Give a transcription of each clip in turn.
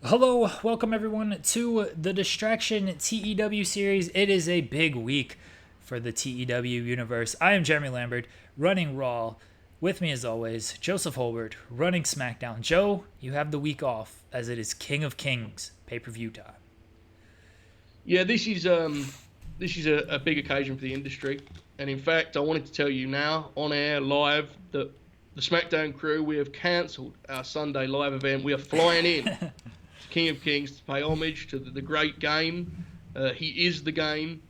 Hello, welcome everyone to the Distraction TEW series. It is a big week for the TEW universe. I am Jeremy Lambert, running Raw. With me, as always, Joseph Holbert, running SmackDown. Joe, you have the week off as it is King of Kings pay-per-view time. Yeah, this is a big occasion for the industry, and in fact, I wanted to tell you now on air live that the SmackDown crew we have cancelled our Sunday live event. We are flying in to King of Kings to pay homage to the great game. He is the game.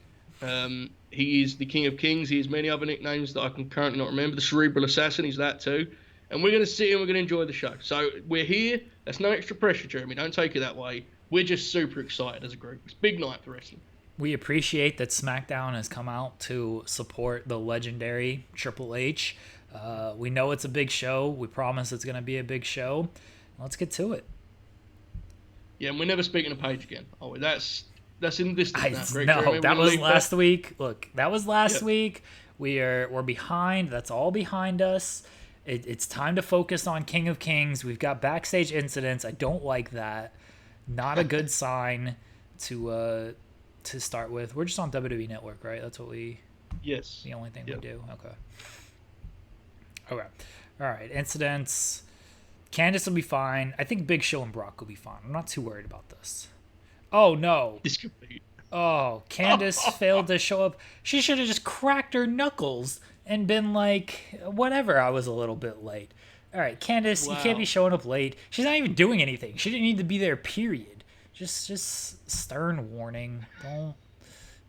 He is the King of Kings. He has many other nicknames that I can currently not remember. The Cerebral Assassin, he's that too. And we're going to sit and we're going to enjoy the show. So we're here. That's no extra pressure, Jeremy. Don't take it that way. We're just super excited as a group. It's a big night for wrestling. We appreciate that SmackDown has come out to support the legendary Triple H. We know it's a big show. We promise it's going to be a big show. Let's get to it. Yeah, and we're never speaking to Paige again. Oh, that's in the distance now. No, that was last week. Look, that was last Yep. week. We're behind. That's all behind us. It's time to focus on King of Kings. We've got backstage incidents. I don't like that. Not a good sign to start with. We're just on WWE Network, right? That's what we. Yes. The only thing Yep. we do. Okay. Okay. All right. Incidents. Candice will be fine. I think Big Show and Brock will be fine. I'm not too worried about this. Oh no. This could be. Oh, Candice failed to show up. She should have just cracked her knuckles and been like, whatever, I was a little bit late. All right, Candice, you can't be Wow. showing up late. She's not even doing anything. She didn't need to be there, period. Just stern warning. Don't,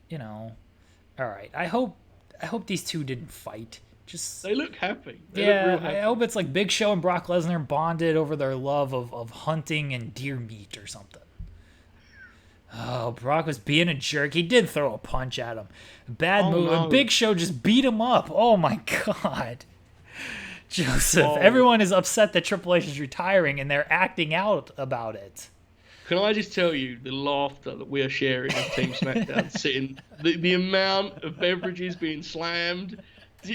you know. All right, I hope these two didn't fight. Just They look happy. They look yeah, real I happy. hope it's like Big Show and Brock Lesnar bonded over their love of hunting and deer meat or something. Oh, Brock was being a jerk. He did throw a punch at him. Bad Oh, move. no. Big Show just beat him up. Oh my god. Joseph, Oh. everyone is upset that Triple H is retiring and they're acting out about it. Can I just tell you the laughter that we are sharing as Team SmackDown sitting, the amount of beverages being slammed.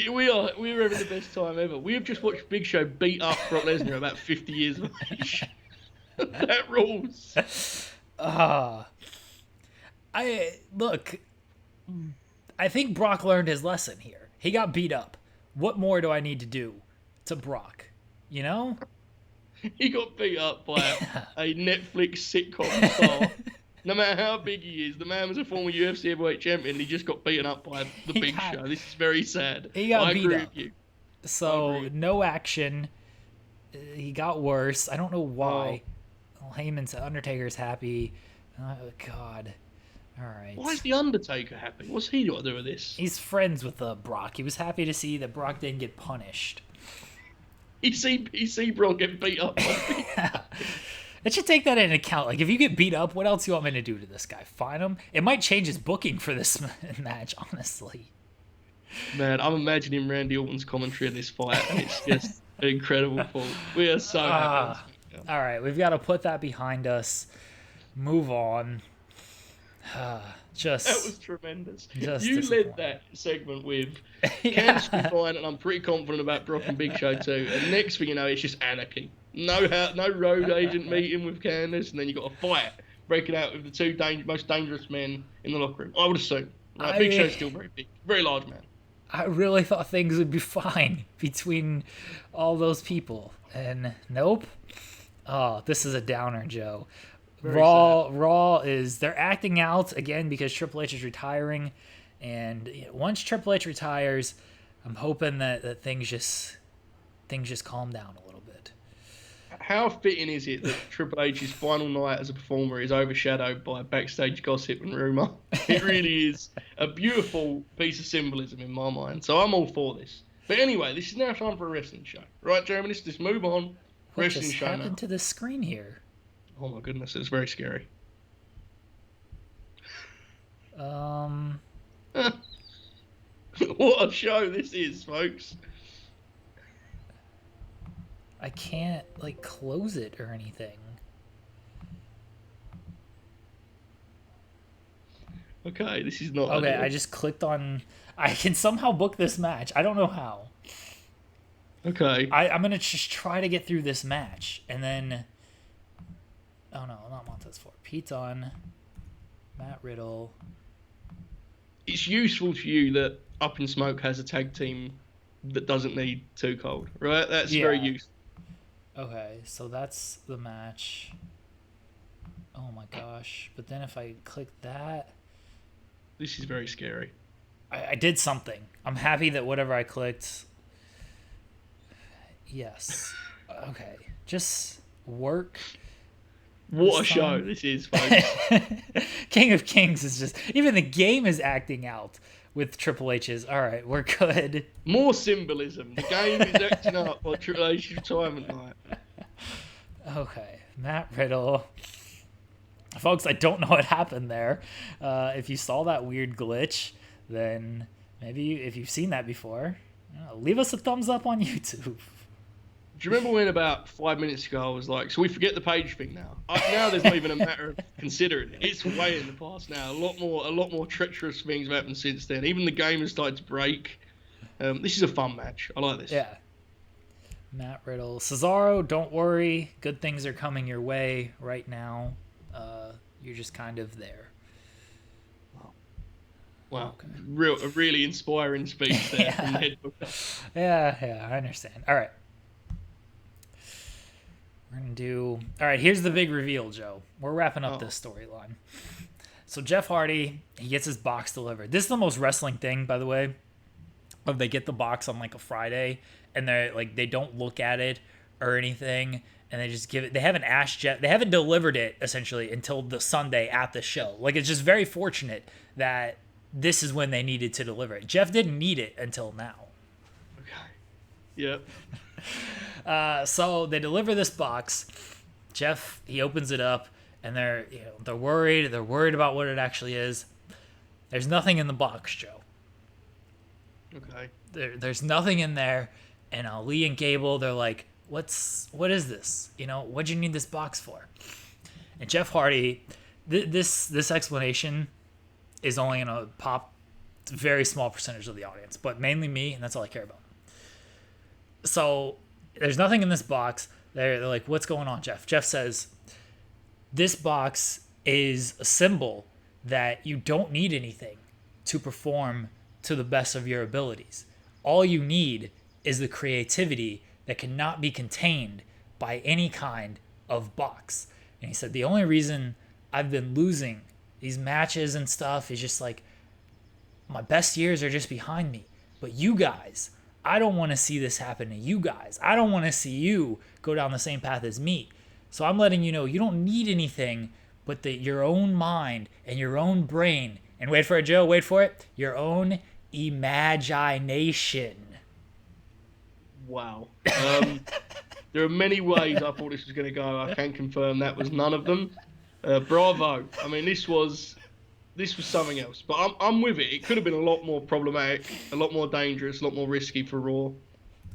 We're having the best time ever. We have just watched Big Show beat up Brock Lesnar about 50 years of age. That rules. I look, I think Brock learned his lesson here. He got beat up. What more do I need to do to Brock? You know? He got beat up by a Netflix sitcom star. No matter how big he is, the man was a former UFC heavyweight champion. He just got beaten up by the Big Show. This is very sad. He got I beat agree up. with you. So no action. He got worse. I don't know why. Heyman said Undertaker's happy. Oh God. All right. Why is the Undertaker happy? What's he got to do with this? He's friends with Brock. He was happy to see that Brock didn't get punished. He see Braun get beat up. It should take that into account. Like, if you get beat up, what else do you want me to do to this guy? Fine him? It might change his booking for this match, honestly. Man, I'm imagining Randy Orton's commentary of this fight, and it's just incredible. We are so happy. All right, we've got to put that behind us. Move on. That was tremendous. Just You disappointing. led that segment with Yeah. Candice will be fine, and I'm pretty confident about Brock and Big Show too. And next thing you know, it's just anarchy. No road agent meeting with Candice, and then you got a fight breaking out with the two most dangerous men in the locker room. I would assume. Right? Big Show's still very big, very large man. I really thought things would be fine between all those people. And nope. Oh, this is a downer, Joe. Very Raw is they're acting out again because Triple H is retiring, and once Triple H retires, I'm hoping that things just calm down a little bit. How fitting is it that Triple H's final night as a performer is overshadowed by backstage gossip and rumour? It really is a beautiful piece of symbolism in my mind. So I'm all for this. But anyway, this is now time for a wrestling show. Right, Jeremy? Let's just move on. What Wrestling just show happened now. to the screen here? Oh my goodness, it's very scary. What a show this is, folks. I can't like close it or anything. Okay, this is not Okay, ideal. I just clicked on. I can somehow book this match. I don't know how. Okay. I'm gonna just try to get through this match, and then. Oh Oh no, not Montez Ford. Pete Dunne, Matt Riddle. It's useful to you that Up in Smoke has a tag team that doesn't need Too Cold, right? That's very useful. Okay, so that's the match. Oh my gosh. But then if I click that... This is very scary. I did something. I'm happy that whatever I clicked... Yes. Okay. Just work. What a show this is, folks. King of Kings is just... Even the game is acting out with Triple H's. All right, we're good. More symbolism. The game is acting up by Triple H's retirement night. Okay. Matt Riddle... Folks, I don't know what happened there. If you saw that weird glitch, then maybe if you've seen that before, leave us a thumbs up on YouTube. Do you remember when about 5 minutes ago I was like, so we forget the page thing now? Now there's not even a matter of considering it. It's way in the past now. A lot more treacherous things have happened since then. Even the game has started to break. This is a fun match. I like this. Yeah. Matt Riddle. Cesaro, don't worry. Good things are coming your way right now. You're just kind of there. Wow. Okay. A really inspiring speech there from the head booker. Yeah, I understand. All right. We're going to do... All right, here's the big reveal, Joe. We're wrapping up this storyline. So Jeff Hardy, he gets his box delivered. This is the most wrestling thing, by the way. Of they get the box on like a Friday, and they don't look at it or anything. And they just give it. They haven't asked Jeff. They haven't delivered it essentially until the Sunday at the show. Like, it's just very fortunate that this is when they needed to deliver it. Jeff didn't need it until now. Okay. Yep. So they deliver this box. Jeff, he opens it up, and they're worried. They're worried about what it actually is. There's nothing in the box, Joe. Okay. There's nothing in there, and Ali and Gable, they're like, what is this? What'd you need this box for? And Jeff Hardy, this explanation is only going to pop a very small percentage of the audience, but mainly me, and that's all I care about. So there's nothing in this box. They're like, what's going on, Jeff? Jeff says, this box is a symbol that you don't need anything to perform to the best of your abilities. All you need is the creativity that cannot be contained by any kind of box. And he said, the only reason I've been losing these matches and stuff is just like, my best years are just behind me. But you guys, I don't want to see this happen to you guys. I don't want to see you go down the same path as me. So I'm letting you know, you don't need anything but your own mind and your own brain. And wait for it, Joe, wait for it. Your own imagination. Wow. There are many ways I thought this was going to go. I can confirm that was none of them. Bravo. I mean, this was something else. But I'm with it. It could have been a lot more problematic, a lot more dangerous, a lot more risky for Raw.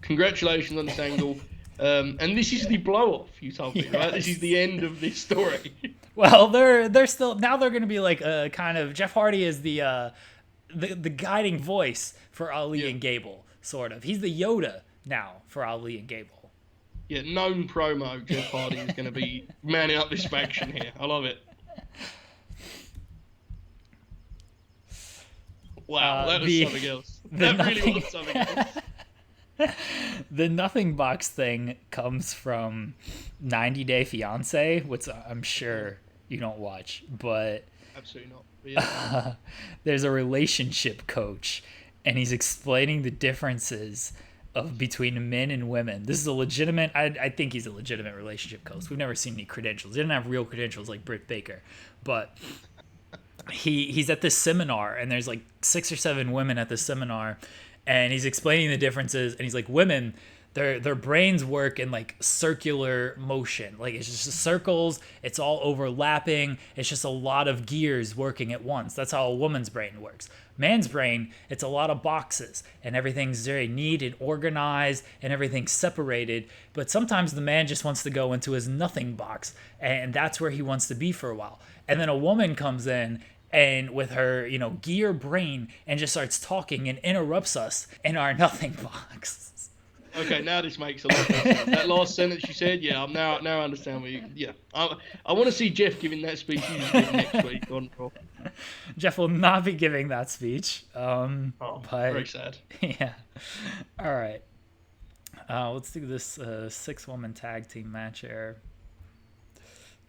Congratulations on this angle. And this is the blow-off, you told me, right? This is the end of this story. Well, they're still... Now they're going to be like a kind of... Jeff Hardy is the guiding voice for Ali and Gable, sort of. He's the Yoda now for Ali and Gable. Yeah, known promo, Jeff Hardy is going to be manning up this faction here. I love it. Wow, that was something else. That really was something else. The nothing box thing comes from 90 Day Fiancé, which I'm sure you don't watch, but... Absolutely not. But yeah. There's a relationship coach, and he's explaining the differences between men and women. This is a legitimate... I think he's a legitimate relationship coach. We've never seen any credentials. He didn't have real credentials like Britt Baker, but... He's at this seminar, and there's like 6 or 7 women at this seminar, and he's explaining the differences, and he's like, women, their brains work in like circular motion. Like, it's just circles, it's all overlapping, it's just a lot of gears working at once. That's how a woman's brain works. Man's brain, it's a lot of boxes, and everything's very neat and organized, and everything's separated, but sometimes the man just wants to go into his nothing box, and that's where he wants to be for a while. And then a woman comes in and with her, gear brain, and just starts talking and interrupts us in our nothing box. Okay, now this makes a lot of sense. That last sentence you said, yeah, I'm now I understand what you. Yeah, I want to see Jeff giving that speech he's giving next week on Raw. Jeff will not be giving that speech. Oh, but very sad. yeah. All right. Let's do this 6-woman tag team match here.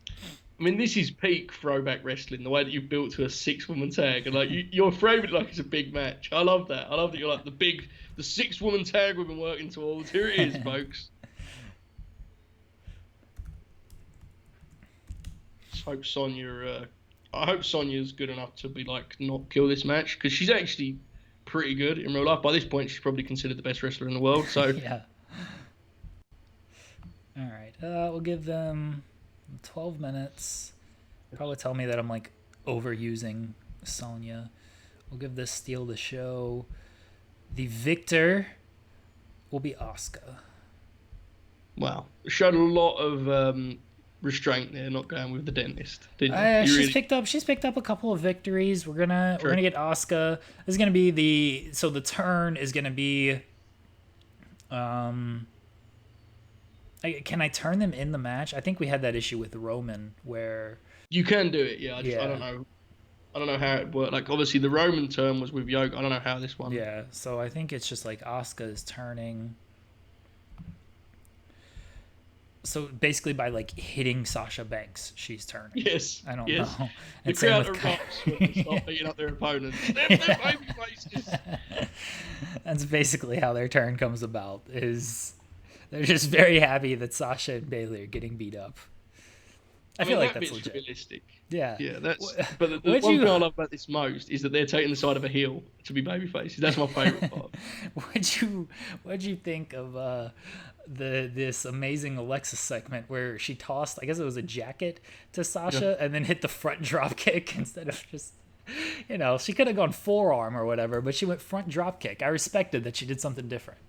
I mean, this is peak throwback wrestling. The way that you built to a 6-woman tag, and like you're framing it like it's a big match. I love that. I love that you're like the 6-woman tag we've been working towards. Here it is, folks. I hope Sonya's good enough to be like not kill this match, because she's actually pretty good in real life. By this point, she's probably considered the best wrestler in the world. So yeah. All right. We'll give them 12 minutes. Probably tell me that I'm like overusing Sonya. We'll give this steal the show. The victor will be Asuka. Wow. Showed a lot of restraint there, not going with the dentist, didn't you? She's picked up a couple of victories. We're gonna get Asuka. This is gonna be the turn is gonna be can I turn them in the match? I think we had that issue with Roman where you can do it. Yeah, I don't know how it worked. Like obviously the Roman turn was with Yoga. I don't know how this one. Yeah, so I think it's just like Asuka is turning. So basically, by like hitting Sasha Banks, she's turning. Yes. I don't know. The crowd erupts when they start beating up their opponents. They're baby faces. That's basically how their turn comes about. Is they're just very happy that Sasha and Bayley are getting beat up. I feel like that's legit. Realistic. Yeah. Yeah, that's. But the one thing I love about this most is that they're taking the side of a heel to be baby faces. That's my favorite part. What'd you think of this amazing Alexa segment where she tossed, I guess it was a jacket to Sasha, and then hit the front drop kick instead of just, she could have gone forearm or whatever, but she went front drop kick. I respected that she did something different.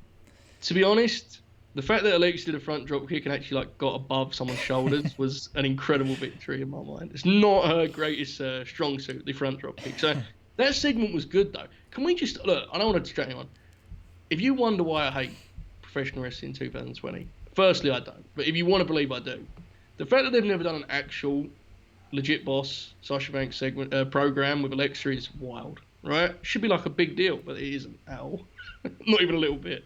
To be honest, the fact that Alexa did a front drop kick and actually like got above someone's shoulders was an incredible victory in my mind. It's not her greatest strong suit, the front drop kick. So that segment was good though. Can we just look? I don't want to distract anyone. If you wonder why I hate professional wrestling in 2020, firstly I don't. But if you want to believe I do, the fact that they've never done an actual legit boss Sasha Banks segment program with Alexa is wild, right? Should be like a big deal, but it isn't at all. Not even a little bit.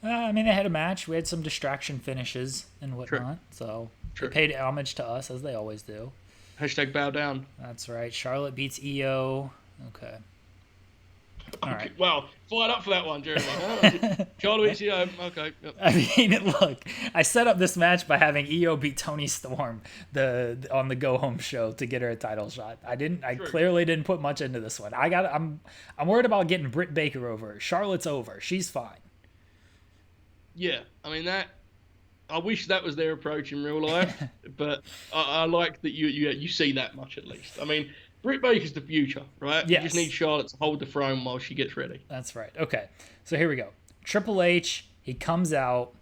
I mean, they had a match. We had some distraction finishes and whatnot. So they paid homage to us, as they always do. Hashtag bow down. That's right. Charlotte beats EO. Okay. All right. Wow. Fired up for that one, Jeremy. Charlotte beats EO. Okay. Yep. I mean, look, I set up this match by having EO beat Toni Storm on the Go Home show to get her a title shot. I clearly didn't put much into this one. I'm worried about getting Britt Baker over. Charlotte's over. She's fine. Yeah, I mean I wish that was their approach in real life, but I like that you see that much at least. I mean, Britt Baker's the future, right? Yes. You just need Charlotte to hold the throne while she gets ready. That's right. Okay, so here we go. Triple H, he comes out,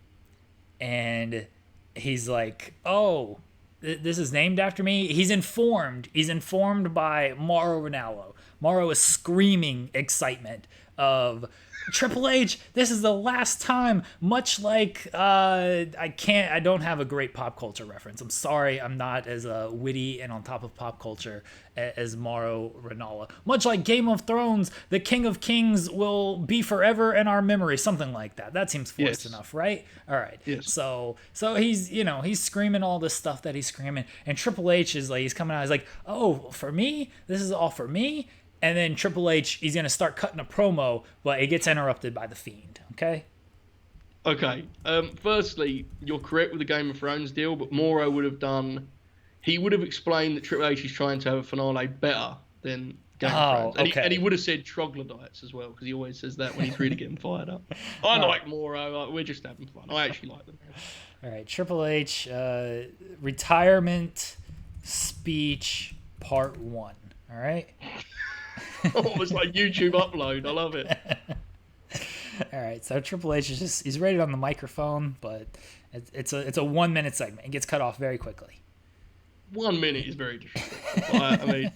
and he's like, "Oh, this is named after me." He's informed. He's informed by Mauro Ranallo. Mauro is screaming excitement of Triple H, this is the last time, much like I don't have a great pop culture reference. I'm sorry, I'm not as witty and on top of pop culture as Mauro Ranallo. Much like Game of Thrones, the King of Kings will be forever in our memory, something like that. That seems forced enough, right? All right. Yes. So he's screaming all this stuff that he's screaming, and Triple H is like, he's coming out, he's like, "Oh, for me? This is all for me?" And then Triple H, he's going to start cutting a promo, but it gets interrupted by The Fiend, okay? Okay. Firstly, you're correct with the Game of Thrones deal, but Mauro would have explained that Triple H is trying to have a finale better than Game of Thrones. And he would have said troglodytes as well, because he always says that when he's really getting fired up. I like Mauro. We're just having fun. I actually like them. All right, Triple H, retirement speech part 1, all right? Almost like YouTube upload. I love it. All right, so Triple H he's rated on the microphone, but it's a 1 minute segment. It gets cut off very quickly. 1 minute is very disrespectful. I mean,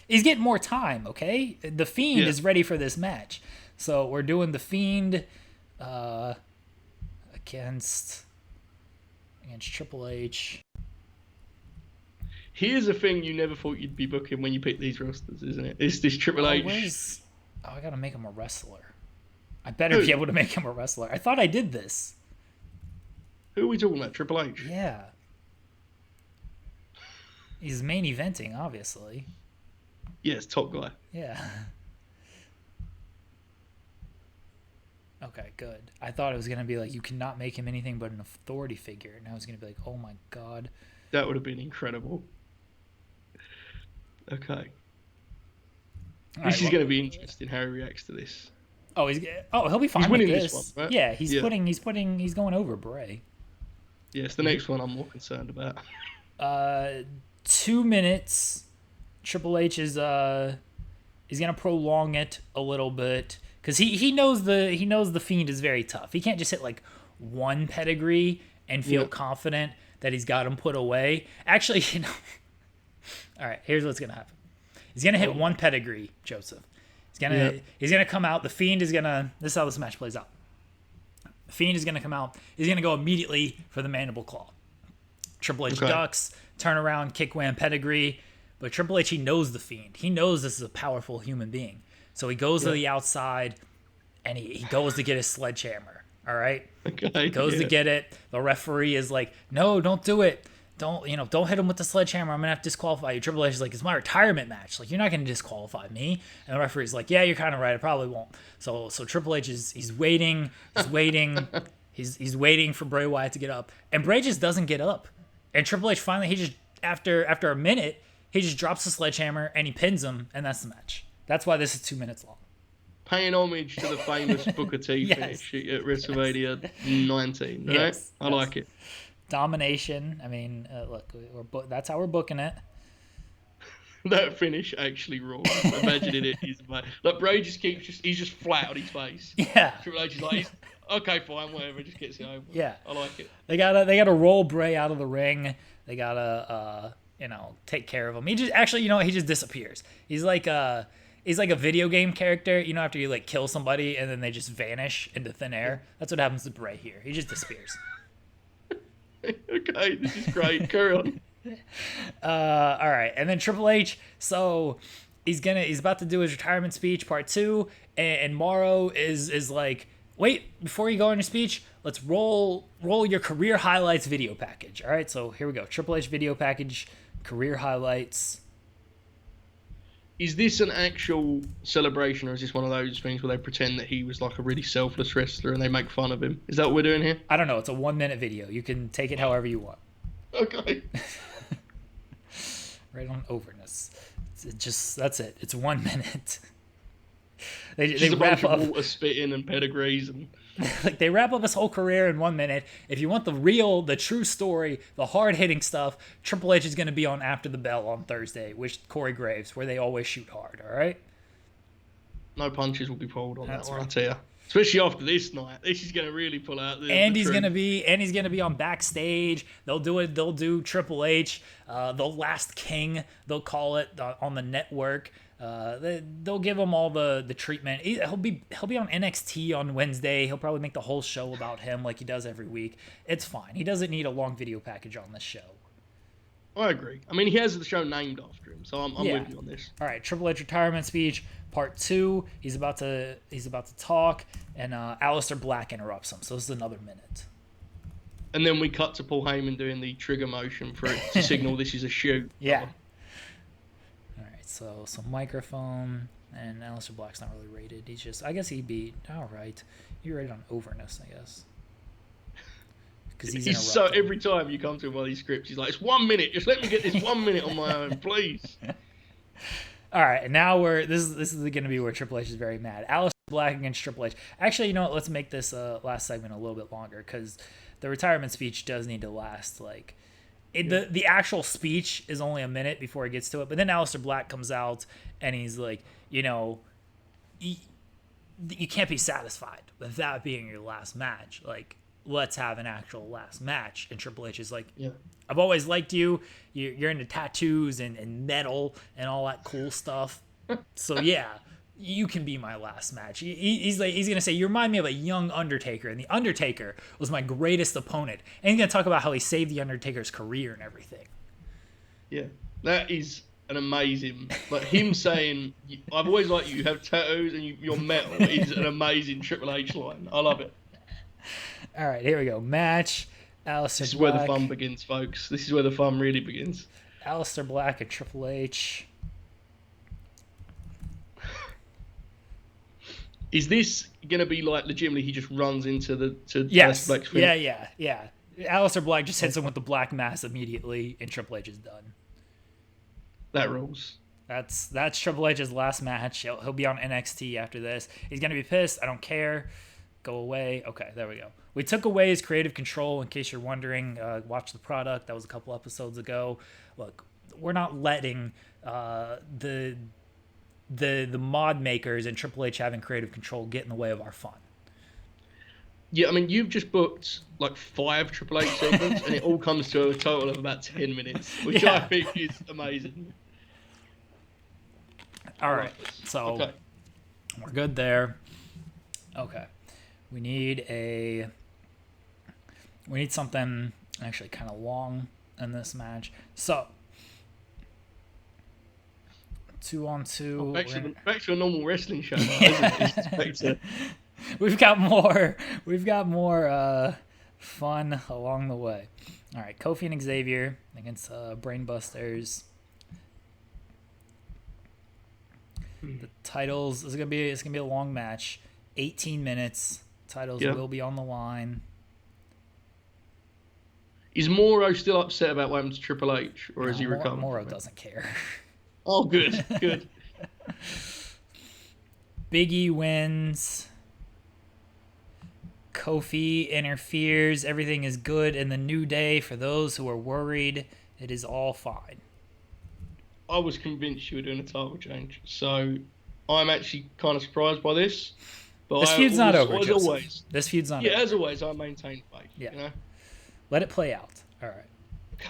he's getting more time. Okay, the Fiend is ready for this match, so we're doing the Fiend uh, against Triple H. Here's a thing you never thought you'd be booking when you pick these rosters, isn't it? It's this Triple H. I gotta make him a wrestler. I better be able to make him a wrestler. I thought I did this. Who are we talking about? Triple H? Yeah. He's main eventing, obviously. Yes, top guy. Yeah. Okay, good. I thought it was going to be like, you cannot make him anything but an authority figure. And I was going to be like, oh my God. That would have been incredible. Okay. This is going to be interesting how he reacts to this. Oh, he'll be fine. He's winning this one, right? Yeah, he's going over Bray. Yes, the next one I'm more concerned about. 2 minutes. Triple H is gonna prolong it a little bit because he knows the Fiend is very tough. He can't just hit like one pedigree and feel confident that he's got him put away. Actually, all right. Here's what's gonna happen. He's gonna hit one pedigree, Joseph. He's gonna come out. The Fiend is gonna. This is how this match plays out. The Fiend is gonna come out. He's gonna go immediately for the mandible claw. Triple H ducks, turn around, kick wham pedigree. But Triple H, he knows the Fiend. He knows this is a powerful human being. So he goes to the outside, and he goes to get his sledgehammer. All right? Okay. He goes to get it. The referee is like, no, don't do it. Don't hit him with the sledgehammer. I'm going to have to disqualify you. Triple H is like, it's my retirement match. Like, you're not going to disqualify me. And the referee's like, yeah, you're kind of right. I probably won't. So Triple H he's waiting. He's waiting for Bray Wyatt to get up. And Bray just doesn't get up. And Triple H finally, after a minute, he just drops the sledgehammer and he pins him, and that's the match. That's why this is 2 minutes long. Paying homage to the famous Booker T finish at WrestleMania 19, right? Yes. I like it. Domination. I mean, look, that's how we're booking it. That finish actually rules. Imagining it is like Bray he's just flat on his face. Yeah. Triple H is like, okay, fine, whatever, just gets it over. Yeah. I like it. They gotta roll Bray out of the ring. They gotta take care of him. He just disappears. He's like a video game character, after you like kill somebody and then they just vanish into thin air. That's what happens to Bray here. He just disappears. Okay, this is great. Carry on. All right, and then Triple H. So he's about to do his retirement speech, part 2, and Morrow is like, wait, before you go on your speech, let's roll your career highlights video package. All right, so here we go. Triple H video package, career highlights. Is this an actual celebration, or is this one of those things where they pretend that he was like a really selfless wrestler and they make fun of him? Is that what we're doing here? I don't know. It's a 1 minute video. You can take it however you want. Okay. Right on overness. That's it. It's 1 minute. They wrap up water spitting and pedigrees and like they wrap up his whole career in 1 minute. If you want the true story, the hard hitting stuff, Triple H is going to be on After the Bell on Thursday with Corey Graves, where they always shoot hard. All right. No punches will be pulled on that one, I tell you. Especially after this night, this is going to really pull out he's going to be on Backstage. They'll do Triple H, the Last King, they'll call it, on the network. They'll give him all the treatment. He'll be on NXT on Wednesday. He'll probably make the whole show about him like he does every week. It's fine. He doesn't need a long video package on this show. I agree. I mean, he has the show named after him, so I'm with you on this. All right, Triple H retirement speech, part 2. He's about to talk, and Aleister Black interrupts him. So this is another minute. And then we cut to Paul Heyman doing the trigger motion for it to signal this is a shoot. Yeah. All right, so microphone, and Aleister Black's not really rated. I guess he beat. All right, you're rated on overness, I guess. He's so every time you come to him while these scripts, he's like, it's 1 minute. Just let me get this 1 minute on my own, please. All right, and now this is going to be where Triple H is very mad. Aleister Black against Triple H. Actually, you know what? Let's make this last segment a little bit longer because the retirement speech does need to last. Like, the actual speech is only a minute before he gets to it. But then Aleister Black comes out and he's like, you can't be satisfied with that being your last match. Like, let's have an actual last match. And Triple H is like, I've always liked you. You're into tattoos and metal and all that cool stuff. So yeah, you can be my last match. He's gonna say, you remind me of a young Undertaker, and the Undertaker was my greatest opponent. And he's gonna talk about how he saved the Undertaker's career and everything. Yeah, that is an amazing. Like him saying, "I've always liked you. You have tattoos and you're metal." Is an amazing Triple H line. I love it. All right, here we go. Match. Aleister This is Black. where the fun begins, folks. This is where the fun really begins. Aleister Black and Triple H. Is this gonna be like legitimately? He just runs into the Yes. Black's Yeah. Aleister Black just hits him with the Black Mass immediately, and Triple H is done. That rules. That's Triple H's last match. He'll be on NXT after this. He's gonna be pissed. I don't care. Go away. Okay, there we go. We took away his creative control. In case you're wondering, watch the product. That was a couple episodes ago. Look, we're not letting the mod makers and Triple H having creative control get in the way of our fun. Yeah, I mean, you've just booked like 5 Triple H segments, and it all comes to a total of about 10 minutes, which I think is amazing. All right, so we're good there. Okay, we need something actually kind of long in this match. So 2-on-2. Back to a normal wrestling show now, isn't it? We've got more fun along the way. All right, Kofi and Xavier against Brainbusters. The titles it's gonna be a long match, 18 minutes. Titles will be on the line. Is Moro still upset about what happened to Triple H, or is he recovered? Moro doesn't care. Oh, good. Big E wins. Kofi interferes. Everything is good in the New Day. For those who are worried, it is all fine. I was convinced you were doing a title change, so I'm actually kind of surprised by this. But this feud's not over, as Joseph. always. This feud's not over. Yeah, as always, I maintain faith. Yeah. You know? Let it play out. All right. Okay.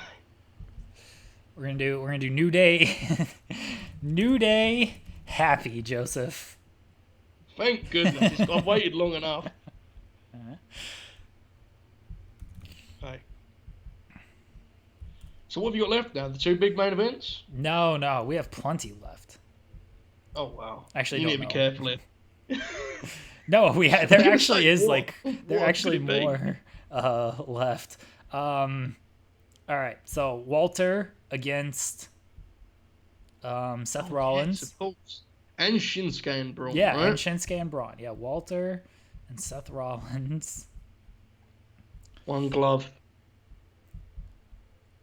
We're gonna do New Day. New Day happy, Joseph. Thank goodness. I've waited long enough. Okay. So what have you got left now? The 2 big main events? No, we have plenty left. Oh wow! Actually, you need to be careful here. No, there actually is more left. All right, so Walter against Seth Rollins. And Shinsuke and Braun. Yeah, right? and Shinsuke and Braun. Yeah, Walter and Seth Rollins. 1 glove.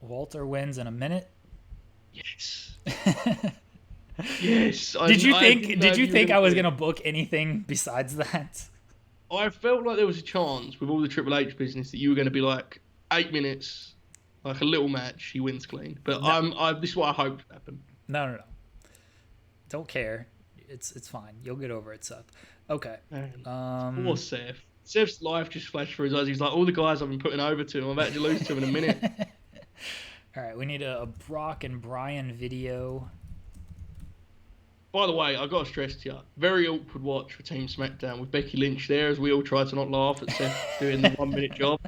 Walter wins in a minute. Yes. Yes. Did you think I was gonna book anything besides that? I felt like there was a chance with all the Triple H business that you were going to be like 8 minutes, like a little match. He wins clean. But this is what I hoped would happen. No. Don't care. It's fine. You'll get over it, Seth. Okay. Poor Seth. Seth's life just flashed through his eyes. He's like, all the guys I've been putting over to him, I'm about to lose to him in a minute. All right, we need a Brock and Bryan video. By the way, I got to stress to you, very awkward watch for Team SmackDown with Becky Lynch there as we all try to not laugh at Seth doing the 1 minute job.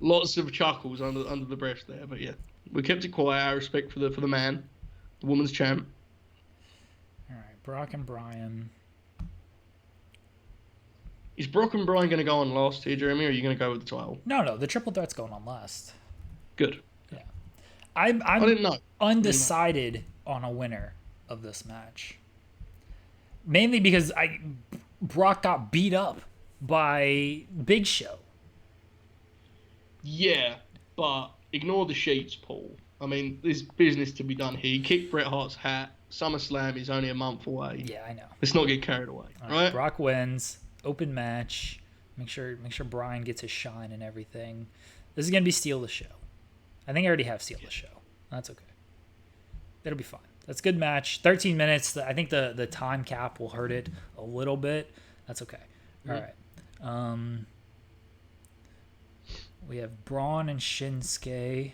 Lots of chuckles under the breath there, but yeah, we kept it quiet. Our respect for the man, the woman's champ. All right, Brock and Bryan. Is Brock and Bryan going to go on last here, Jeremy, or are you going to go with the title? No, the triple threat's going on last. Good. Yeah, I didn't know. Undecided on a winner of this match. Mainly because Brock got beat up by Big Show. Yeah, but ignore the sheets, Paul. I mean, there's business to be done here. He kicked Bret Hart's hat. SummerSlam is only a month away. Yeah, I know. Let's not get carried away, right? Brock wins. Open match. Make sure Bryan gets his shine and everything. This is gonna be Steal the Show. I think I already have Steal the Show. That's okay. It'll be fine. That's a good match. 13 minutes. I think the time cap will hurt it a little bit. That's okay. All right. We have Braun and Shinsuke.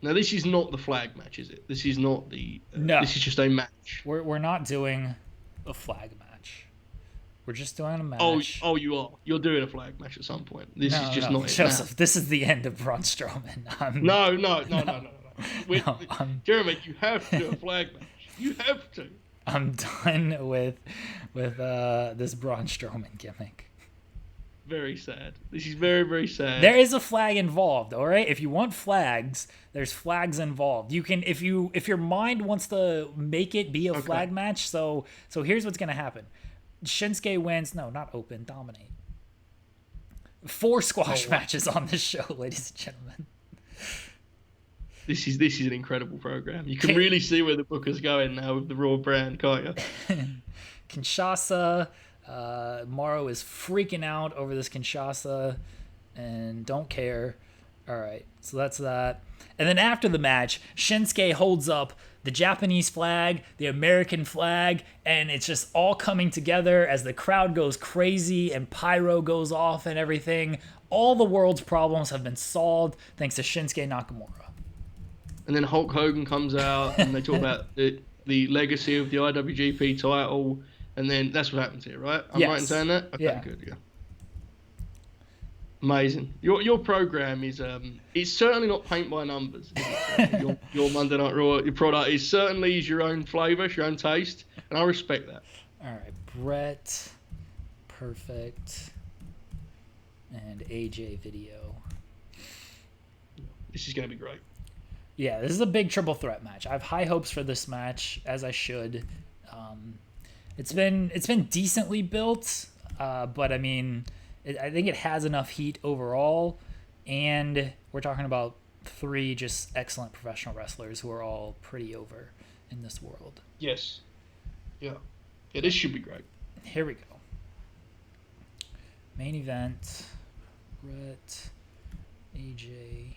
Now, this is not the flag match, is it? This is not the... No. This is just a match. We're not doing a flag match. We're just doing a match. Oh, you are. You're doing a flag match at some point. This is just not it. Joseph, this is the end of Braun Strowman. No. Jeremy, you have to do a flag match. You have to. I'm done with this Braun Strowman gimmick. Very sad. This is very, very sad. There is a flag involved, all right? If you want flags, there's flags involved. You can if your mind wants to make it be a flag match, so here's what's gonna happen. Shinsuke wins. No, not open. Dominate. 4 squash matches on this show, ladies and gentlemen. This is an incredible program. You can really see where the booker's going now with the Raw brand, can't you? Kinshasa. Morrow is freaking out over this Kinshasa and don't care. All right, so that's that. And then after the match, Shinsuke holds up the Japanese flag, the American flag, and it's just all coming together as the crowd goes crazy and pyro goes off and everything. All the world's problems have been solved thanks to Shinsuke Nakamura. And then Hulk Hogan comes out and they talk about the legacy of the IWGP title. And then that's what happens here, right? I'm right in saying that? Okay, yeah. Good, yeah. Amazing. Your program is it's certainly not paint by numbers. Your Monday Night Raw, your product is certainly your own flavour, your own taste, and I respect that. All right, Bret, perfect, and AJ video. This is going to be great. Yeah, this is a big triple threat match. I have high hopes for this match, as I should. It's been decently built, but I mean, I think it has enough heat overall, and we're talking about 3 just excellent professional wrestlers who are all pretty over in this world. Yes. Yeah. Yeah, this should be great. Here we go. Main event. Bret, AJ,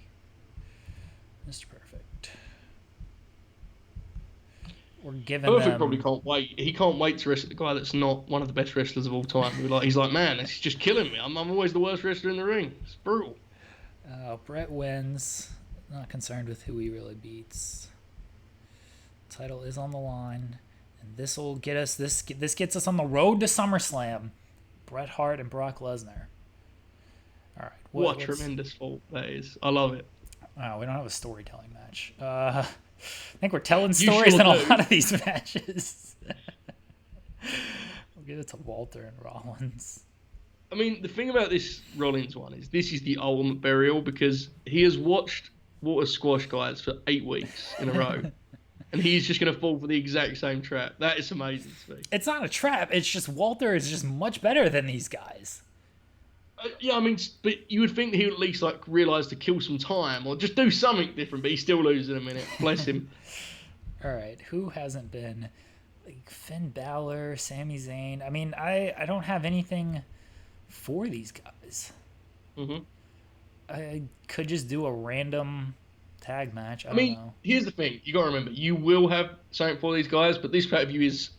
Mr. Perfect. We're giving Perfect probably can't wait. He can't wait to wrestle the guy that's not one of the best wrestlers of all time. He's like, man, this is just killing me. I'm always the worst wrestler in the ring. It's brutal. Bret wins. Not concerned with who he really beats. Title is on the line, and this will get us. This gets us on the road to SummerSlam. Bret Hart and Brock Lesnar. All right. What a tremendous fault that is. I love it. Oh, we don't have a storytelling match. I think we're telling stories in a lot of these matches. We'll give it to Walter and Rollins. I mean, the thing about this Rollins one is this is the ultimate burial because he has watched water squash guys for 8 weeks in a row. And he's just going to fall for the exact same trap. That is amazing to me. It's not a trap. It's just Walter is just much better than these guys. Yeah, I mean, but you would think that he would at least realise to kill some time or just do something different, but he still loses in a minute. Bless him. All right, who hasn't been? Finn Balor, Sami Zayn. I mean, I don't have anything for these guys. Mm-hmm. I could just do a random tag match. I mean, don't know. Here's the thing. You got to remember, you will have something for these guys, but this pay-per-view is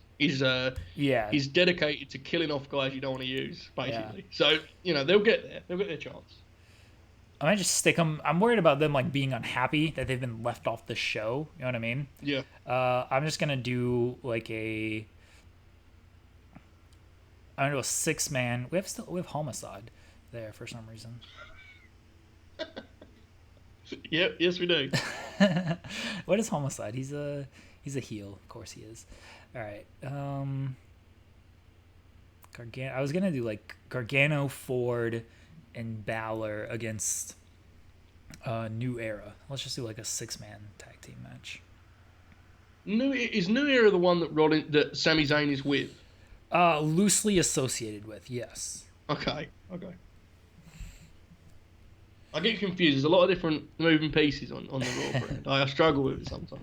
dedicated to killing off guys you don't want to use, basically. Yeah. So, they'll get there. They'll get their chance. I might just stick them. I'm worried about them being unhappy that they've been left off the show. You know what I mean? Yeah. I'm just gonna do I'm gonna do a 6-man. We have Homicide there for some reason. Yep. Yes, we do. What is Homicide? He's a heel. Of course he is. All right. I was gonna do Gargano, Ford, and Balor against New Era. Let's just do a 6-man tag team match. Is New Era the one that Sami Zayn is with? Loosely associated with, yes. Okay. I get confused. There's a lot of different moving pieces on the Raw brand. I struggle with it sometimes.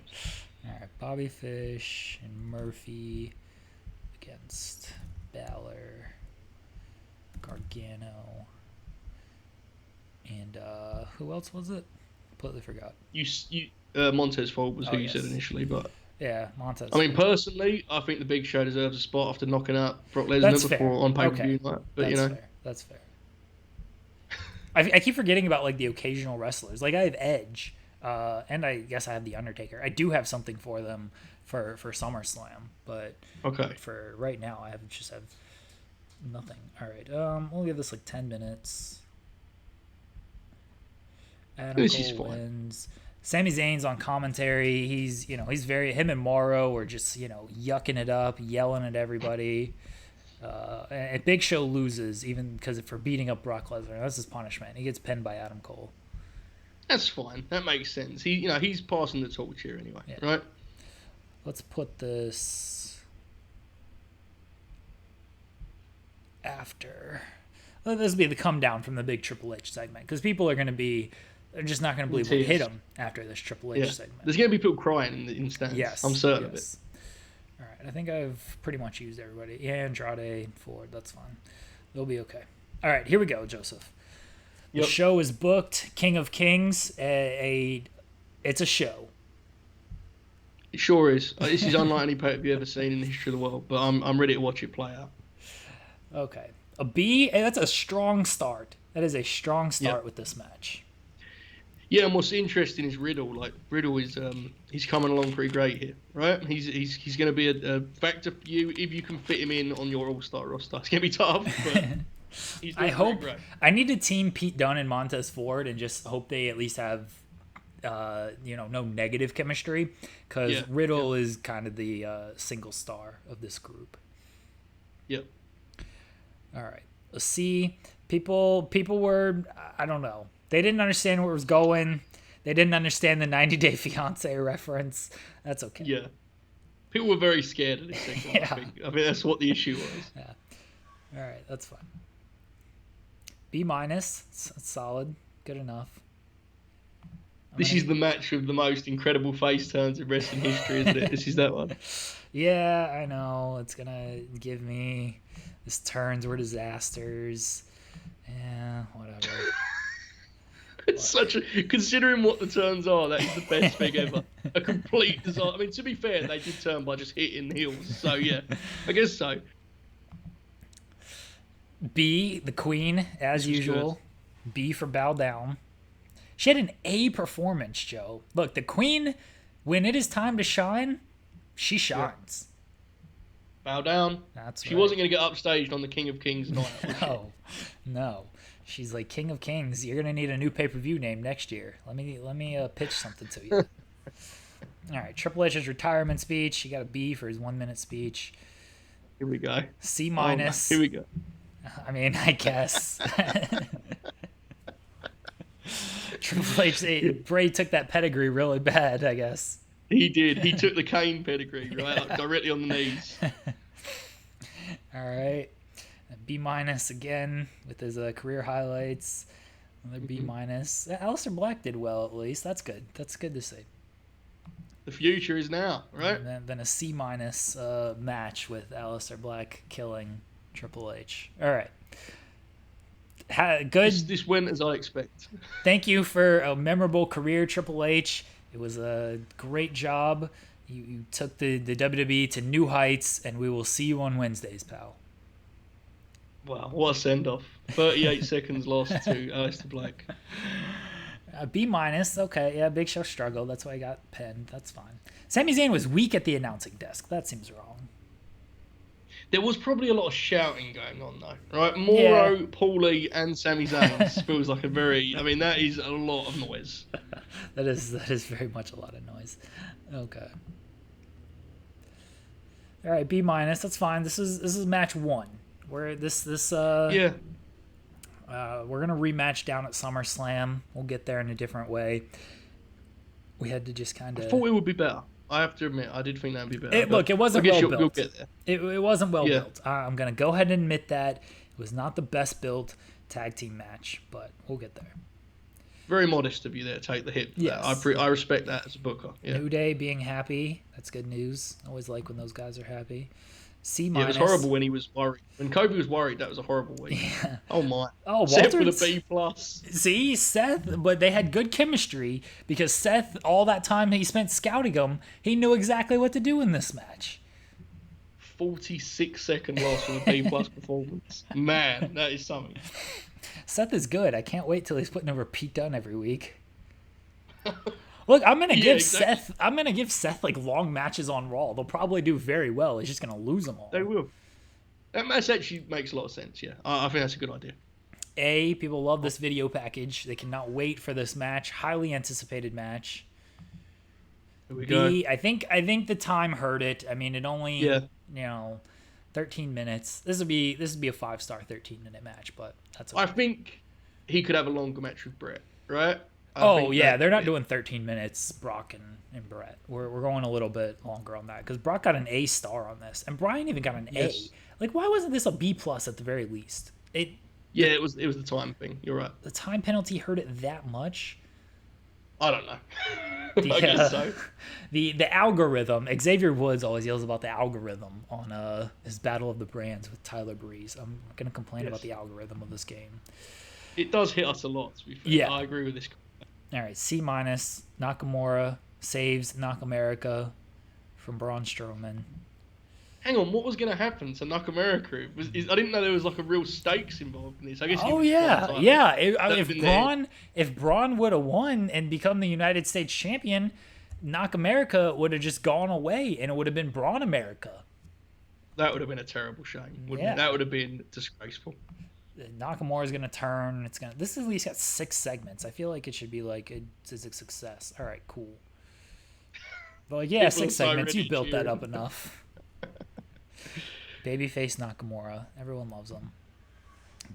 All right, Bobby Fish and Murphy against Balor, Gargano, and who else was it? Completely forgot. Montez Ford was who you said initially, but yeah, Montez. I mean, personally, I think the Big Show deserves a spot after knocking out Brock Lesnar before on pay-per-view. Okay. But fair. That's fair. I keep forgetting about the occasional wrestlers. I have Edge. and I guess I have the Undertaker. I do have something for them for SummerSlam, but for right now, I just have nothing. All right, we'll give this like 10 minutes. Adam Cole wins. Sami Zayn's on commentary. He's him and Morrow are just, yucking it up, yelling at everybody. And Big Show loses even for beating up Brock Lesnar. That's his punishment. He gets pinned by Adam Cole. That's fine. That makes sense. He's passing the torch here anyway, right? Let's put this after. This will be the come down from the big Triple H segment because people are going to be. They're just not going to believe what hit him after this Triple H segment. There's going to be people crying in the stands. Yes. I'm certain of it. All right. I think I've pretty much used everybody. Yeah, Andrade, Ford. That's fine. They'll be okay. All right. Here we go, Joseph. The show is booked. King of Kings. It's a show. It sure is. This is unlike any pay-per-view ever seen in the history of the world, but I'm ready to watch it play out. Okay. A B, that's a strong start. That is a strong start with this match. Yeah, and what's interesting is Riddle. Like Riddle is he's coming along pretty great here, right? He's going to be a factor for you if you can fit him in on your All-Star roster. It's going to be tough, but he's doing great. I need to team Pete Dunne and Montez Ford and just hope they at least have no negative chemistry because Riddle is kind of the single star of this group. Yep. All right. Let's see. People were, I don't know. They didn't understand where it was going. They didn't understand the 90 Day Fiancé reference. That's okay. Yeah. People were very scared of this segment, I think. I mean, that's what the issue was. Yeah. All right. That's fine. B-. It's solid. Good enough. This is the match with the most incredible face turns in wrestling history, isn't it? This is that one. Yeah, I know. It's going to give me... His turns were disasters. Yeah, whatever. It's such a... Considering what the turns are, that is the best thing ever. A complete disaster. I mean, to be fair, they did turn by just hitting the heels. So, yeah, I guess so. B, the Queen, as usual. Good. B for bow down. She had an A performance, Joe. Look, the Queen, when it is time to shine, she shines. Yeah. Bow down. That's right. She wasn't going to get upstaged on the King of Kings night. No. She's like, King of Kings, you're going to need a new pay-per-view name next year. Let me pitch something to you. All right, Triple H's retirement speech. He got a B for his 1-minute speech. Here we go. C-. Here we go. I mean, I guess. Triple H, Bray took that pedigree really bad, I guess. He did. He took the Kane pedigree, right? Like directly on the knees. All right. B- again with his career highlights. Another B-. Aleister Black did well, at least. That's good. That's good to see. The future is now, right? And then a C- match with Aleister Black killing Triple H. All right. Good. This went as I expect. Thank you for a memorable career, Triple H. It was a great job. You took the WWE to new heights, and we will see you on Wednesdays, pal. Wow, what a send-off. 38 seconds lost to Aleister Black. B-. Okay, yeah, Big Show struggled. That's why I got pinned. That's fine. Sami Zayn was weak at the announcing desk. That seems wrong. There was probably a lot of shouting going on, though, right? Morrow, Paulie, and Sami Zayn feels like a very... I mean, that is a lot of noise. That is very much a lot of noise. Okay. All right, B-. That's fine. This is match 1. Where we're gonna rematch down at SummerSlam. We'll get there in a different way. We had to just kind of... I thought it would be better. I have to admit, I did think that would be better. It wasn't well built. You'll get there. It wasn't well built. I'm going to go ahead and admit that. It was not the best built tag team match, but we'll get there. Very modest of you there. Take the hit. Yes. I respect that as a booker. Yeah. New Day being happy. That's good news. Always like when those guys are happy. C-. Yeah, it was horrible when he was worried. When Kobe was worried, that was a horrible week. Yeah. Oh, my. Oh, Seth with a B+. See, Seth, but they had good chemistry because Seth, all that time he spent scouting him, he knew exactly what to do in this match. 46-second loss with a B+ performance. Man, that is something. Seth is good. I can't wait till he's putting over Pete Dunne every week. Look, I'm gonna give exactly. Seth. I'm gonna give Seth like long matches on Raw. They'll probably do very well. He's just gonna lose them all. They will. That match actually makes a lot of sense. Yeah, I think that's a good idea. People love this video package. They cannot wait for this match. Highly anticipated match. Here we go. I think the time hurt it. I mean, it only 13 minutes. This would be a 5-star 13-minute match, but that's okay. I think he could have a longer match with Bret, right? They're not doing 13 minutes, Brock and Bret. We're going a little bit longer on that because Brock got an A star on this, and Bryan even got an A. Like, why wasn't this a B plus at the very least? It was the time thing. You're right. The time penalty hurt it that much. I don't know. I guess so. The algorithm. Xavier Woods always yells about the algorithm on his Battle of the Brands with Tyler Breeze. I'm gonna complain about the algorithm of this game. It does hit us a lot, to be fair. Yeah, I agree with this. All right, C-. Nakamura saves Nakamura from Braun Strowman. Hang on, what was going to happen to Nakamura? I didn't know there was like a real stakes involved in this. I guess. If Braun would have won and become the United States champion, Nakamura would have just gone away, and it would have been Braun America. That would have been a terrible shame. Wouldn't it? That would have been disgraceful. Nakamura is going to turn. This at least got 6 segments. I feel like it should be like it's a success. All right, cool. But like, 6 segments. You built that up enough. Babyface Nakamura. Everyone loves him.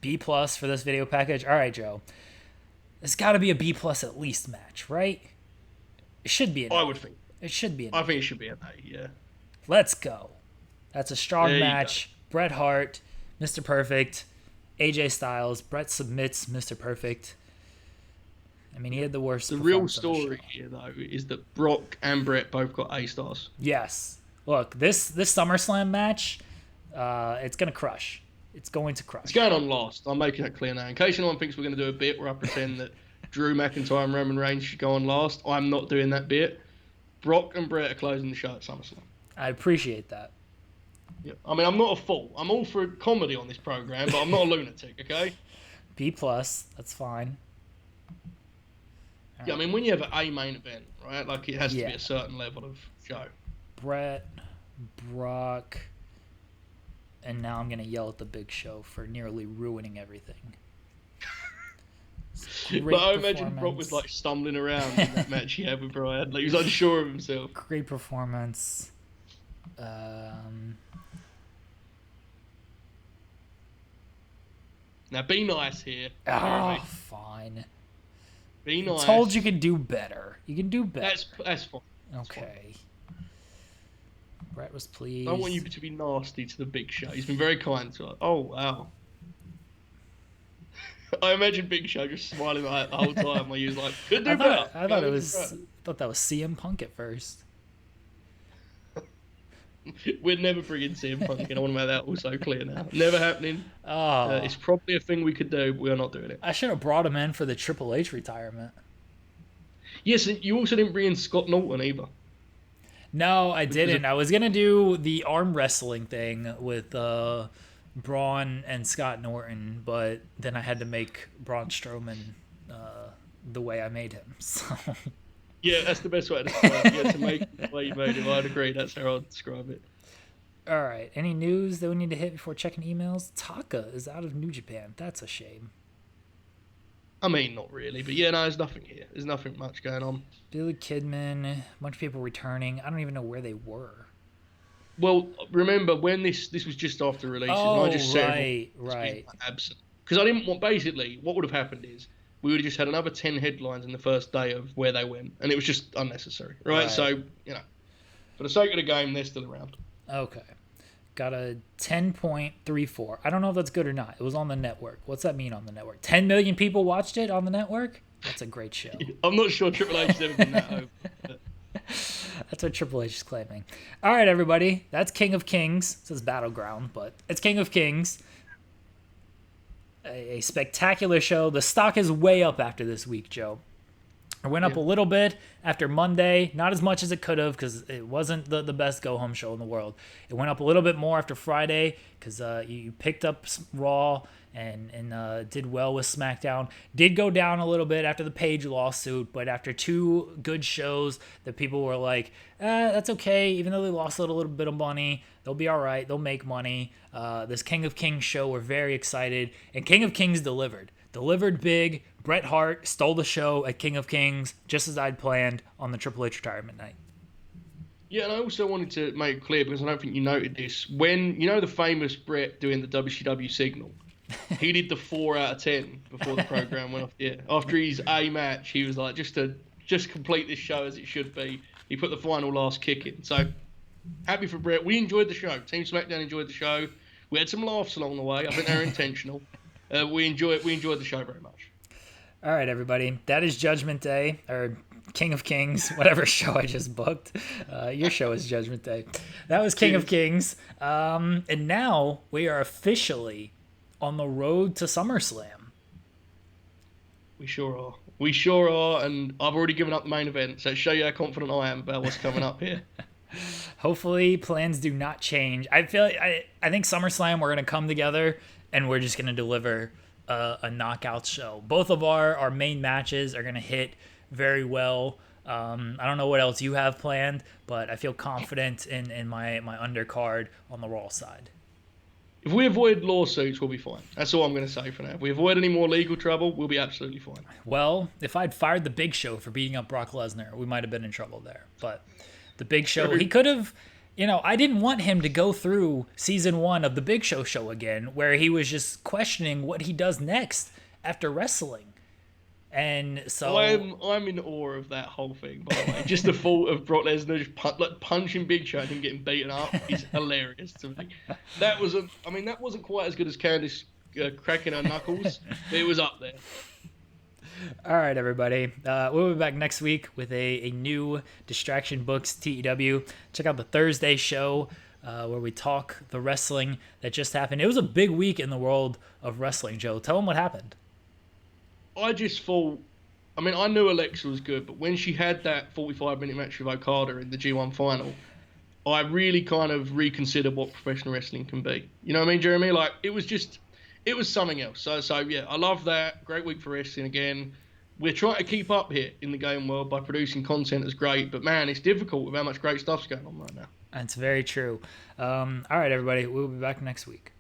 B+ for this video package. All right, Joe. It's got to be a B+ at least match, right? It should be an A. I would think. It should be an A. I think it should be an A, yeah. Let's go. That's a strong match. Bret Hart, Mr. Perfect, AJ Styles. Bret submits Mr. Perfect. I mean, he had the worst. The real story here, though, is that Brock and Bret both got A stars. Yes. Look, this SummerSlam match, it's going to crush. It's going to crush. It's going on last. I'm making that clear now. In case anyone thinks we're going to do a bit where I pretend that Drew McIntyre and Roman Reigns should go on last, I'm not doing that bit. Brock and Bret are closing the show at SummerSlam. I appreciate that. Yeah. I mean, I'm not a fool. I'm all for comedy on this program, but I'm not a lunatic, okay? B+, that's fine. All right. I mean, when you have an A main event, right, like it has to be a certain level of show. Bret, Brock, and now I'm going to yell at the Big Show for nearly ruining everything. But I imagine Brock was like stumbling around in that match he had with Bryan. Like, he was unsure of himself. Great performance. Now, be nice here. Fine. Be nice. I told you can do better. You can do better. That's fine. Okay. Bret was pleased. I don't want you to be nasty to the Big Show. He's been very kind to us. Oh, wow. I imagine Big Show just smiling the whole time while he was like, could do better. I thought that was CM Punk at first. We're never bringing CM Punk in. I want to make that also clear now. Never happening. It's probably a thing we could do, but we're not doing it. I should have brought him in for the Triple H retirement. Yes, you also didn't bring in Scott Norton either. No, I didn't. I was going to do the arm wrestling thing with Braun and Scott Norton, but then I had to make Braun Strowman the way I made him. So... Yeah, that's the best way to describe it. Yeah, to make it the way you made it. I'd agree. That's how I'd describe it. All right. Any news that we need to hit before checking emails? Taka is out of New Japan. That's a shame. I mean, not really. But yeah, no, there's nothing here. There's nothing much going on. Billy Kidman, a bunch of people returning. I don't even know where they were. Well, remember when this was just after release. Oh, and I just right. Absent. Because I didn't want, basically, what would have happened is, we would have just had another 10 headlines in the first day of where they went, and it was just unnecessary, right? So, for the sake of the game, they're still around. Okay. Got a 10.34. I don't know if that's good or not. It was on the network. What's that mean on the network? 10 million people watched it on the network? That's a great show. I'm not sure Triple H has ever been that over. But... That's what Triple H is claiming. All right, everybody. That's King of Kings. It says Battleground, but it's King of Kings. A spectacular show. The stock is way up after this week, Joe. It went up a little bit after Monday, not as much as it could have because it wasn't the best go-home show in the world. It went up a little bit more after Friday because you picked up Raw and did well with SmackDown. Did go down a little bit after the Page lawsuit, but after 2 good shows that people were like, that's okay, even though they lost a little bit of money, they'll be all right, they'll make money. This King of Kings show, we're very excited, and King of Kings delivered big. Bret Hart stole the show at King of Kings, just as I'd planned on the Triple H retirement night. Yeah, and I also wanted to make it clear, because I don't think you noted this, when, you know the famous Bret doing the WCW signal, he did the 4 out of 10 before the program went off. Yeah, after his A match, he was like, just complete this show as it should be. He put the final last kick in. So, happy for Bret. We enjoyed the show. Team SmackDown enjoyed the show. We had some laughs along the way. I think they're intentional. We enjoyed the show very much. All right, everybody. That is Judgment Day, or King of Kings, whatever show I just booked. Your show is Judgment Day. That was King of Kings. And now we are officially on the road to SummerSlam. We sure are. And I've already given up the main event, so show you how confident I am about what's coming up here. Hopefully plans do not change. I think SummerSlam, we're going to come together and we're just going to deliver a knockout show. Both of our main matches are going to hit very well. I don't know what else you have planned, but I feel confident in my undercard on the Raw side. If we avoid lawsuits, we'll be fine. That's all I'm going to say for now. If we avoid any more legal trouble, we'll be absolutely fine. Well, if I'd fired the Big Show for beating up Brock Lesnar, we might have been in trouble there. But the Big Show, he could have... I didn't want him to go through season 1 of the Big Show again, where he was just questioning what he does next after wrestling. And so I'm in awe of that whole thing, by the way. Just the thought of Brock Lesnar just punching Big Show and him getting beaten up is hilarious to me. That wasn't quite as good as Candice cracking her knuckles, but it was up there. All right, everybody. We'll be back next week with a new Distraction Books TEW. Check out the Thursday show where we talk the wrestling that just happened. It was a big week in the world of wrestling, Joe. Tell them what happened. I just thought, I knew Alexa was good, but when she had that 45-minute match with Okada in the G1 final, I really kind of reconsidered what professional wrestling can be. You know what I mean, Jeremy? Like, it was something else. So yeah, I love that. Great week for wrestling again. We're trying to keep up here in the game world by producing content that's great, but man, it's difficult with how much great stuff's going on right now. That's very true. All right, everybody. We'll be back next week.